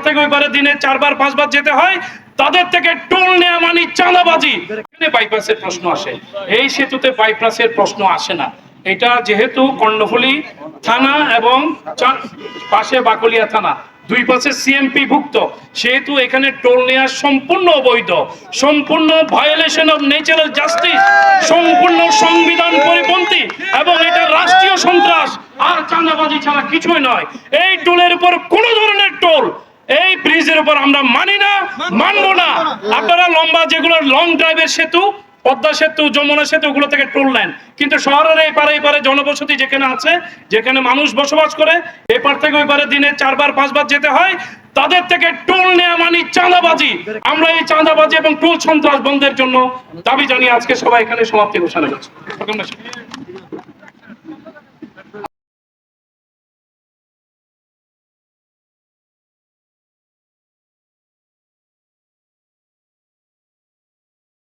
থেকে ওই পারে দিনে 4 বার 5 বার যেতে হয়, তাদের থেকে টোল নেওয়া মানে চাঁদাবাজি। এখানে বাইপাসের প্রশ্ন আসে, এই সেতুতে বাইপাসের প্রশ্ন আসে না। এটা যেহেতু কর্ণফুলী থানা এবং পাশে বাকলিয়া থানা, দুই পাশে সিএমপি ভুক্ত, সেহেতু এখানে টোল নেওয়া সম্পূর্ণ অবৈধ, সম্পূর্ণ ভায়োলেশন অফ ন্যাচারাল জাস্টিস, সম্পূর্ণ সংবিধান পরিপন্থী, এবং এটা রাষ্ট্রীয় সন্ত্রাস আর চাঁদাবাজি ছাড়া কিছুই নয়। এই টোলের উপর কোন ধরনের টোল এই ব্রিজের উপর আমরা মানি না, মানবো না। আপনারা লম্বা যেগুলো লং ড্রাইভের সেতু, পদ্মা সেতু, যমুনা সেতু, ওগুলো থেকে টোল নেন, কিন্তু শহরের এই পারে জনবসতি যেখানে আছে, যেখানে মানুষ বসবাস করে, এপার থেকে ওই পারে দিনে 4 বার 5 বার যেতে হয়, তাদের থেকে টোল নেওয়া মানে চাঁদাবাজি। আমরা এই চাঁদাবাজি এবং টোল সন্ত্রাস বন্ধের জন্য দাবি জানিয়ে আজকে সবাই এখানে সমাপ্তি ঘোষণা করছি।